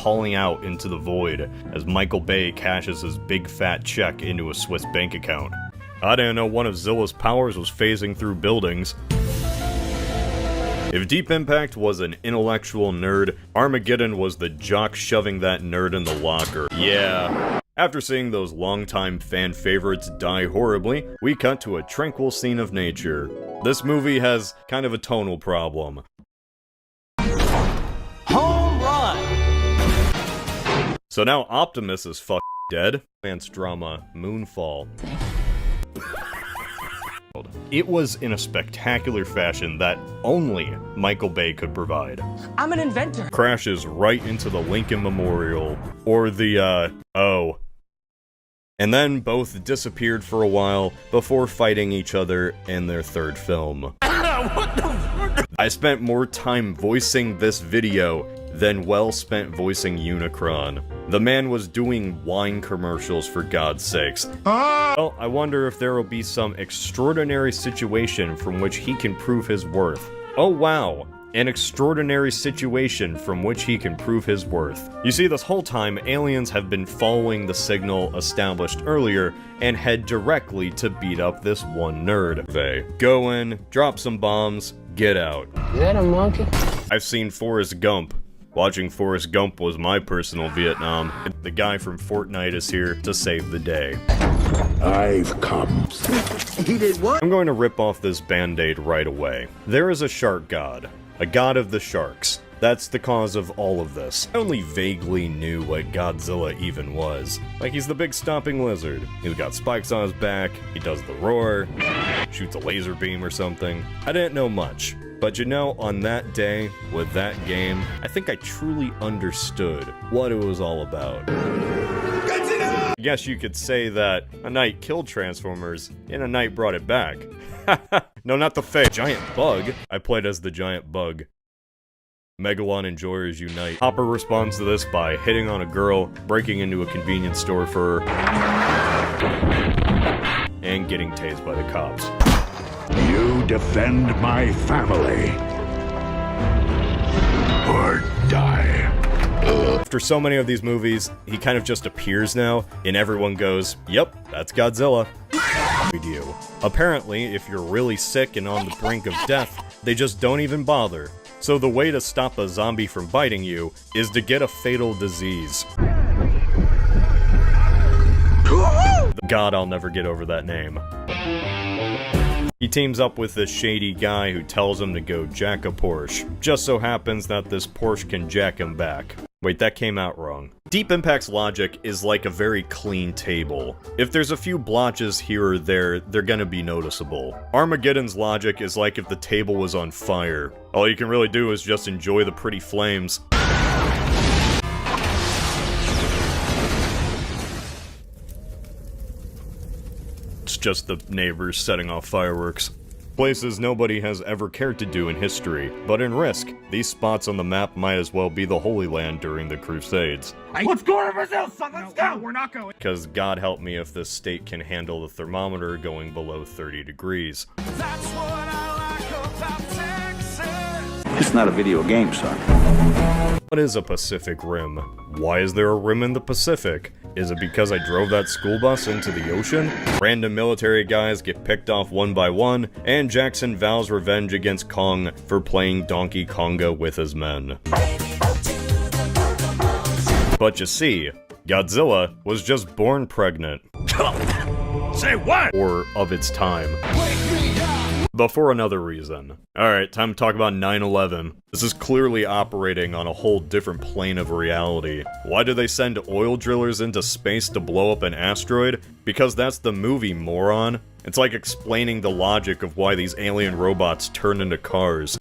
calling out into the void as Michael Bay cashes his big fat check into a Swiss bank account. I didn't know one of Zilla's powers was phasing through buildings. If Deep Impact was an intellectual nerd, Armageddon was the jock shoving that nerd in the locker. Yeah. After seeing those longtime fan favorites die horribly, we cut to a tranquil scene of nature. This movie has kind of a tonal problem. Home run! So now Optimus is dead. Advanced drama, Moonfall. It was in a spectacular fashion that only Michael Bay could provide. I'm an inventor. Crashes right into the Lincoln Memorial, or the, oh. And then both disappeared for a while before fighting each other in their third film. What the fuck? I spent more time voicing this video than well spent voicing Unicron. The man was doing wine commercials, for God's sakes. Well, I wonder if there will be some extraordinary situation from which he can prove his worth. Oh wow, an extraordinary situation from which he can prove his worth. You see, this whole time, aliens have been following the signal established earlier and head directly to beat up this one nerd. They go in, drop some bombs, get out. Is that a monkey? I've seen Forrest Gump. Watching Forrest Gump was my personal Vietnam. The guy from Fortnite is here to save the day. I've come. He did what? I'm going to rip off this band-aid right away. There is a shark god. A god of the sharks. That's the cause of all of this. I only vaguely knew what Godzilla even was. Like, he's the big stomping lizard. He's got spikes on his back, he does the roar, shoots a laser beam or something. I didn't know much. But you know, on that day, with that game, I think I truly understood what it was all about. I guess you could say that a night killed Transformers, and a night brought it back. No, not the fake giant bug. I played as the giant bug. Megalon enjoyers unite. Hopper responds to this by hitting on a girl, breaking into a convenience store for her, and getting tased by the cops. You defend my family. Or die. After so many of these movies, he kind of just appears now, and everyone goes, yep, that's Godzilla. We do. Apparently, if you're really sick and on the brink of death, they just don't even bother. So the way to stop a zombie from biting you is to get a fatal disease. God, I'll never get over that name. He teams up with this shady guy who tells him to go jack a Porsche. Just so happens that this Porsche can jack him back. Wait, that came out wrong. Deep Impact's logic is like a very clean table. If there's a few blotches here or there, they're gonna be noticeable. Armageddon's logic is like if the table was on fire. All you can really do is just enjoy the pretty flames. It's just the neighbors setting off fireworks. Places nobody has ever cared to do in history, but in Risk, these spots on the map might as well be the Holy Land during the Crusades. Let's go to Brazil, son! Let's go! We're not going. Because God help me if this state can handle the thermometer going below 30 degrees. That's what I like about Texas. It's not a video game, son. What is a Pacific Rim? Why is there a rim in the Pacific? Is it because I drove that school bus into the ocean? Random military guys get picked off one by one, and Jackson vows revenge against Kong for playing Donkey Konga with his men. But you see, Godzilla was just born pregnant. Say what? Or of its time. But for another reason. Alright, time to talk about 9/11. This is clearly operating on a whole different plane of reality. Why do they send oil drillers into space to blow up an asteroid? Because that's the movie, moron. It's like explaining the logic of why these alien robots turn into cars.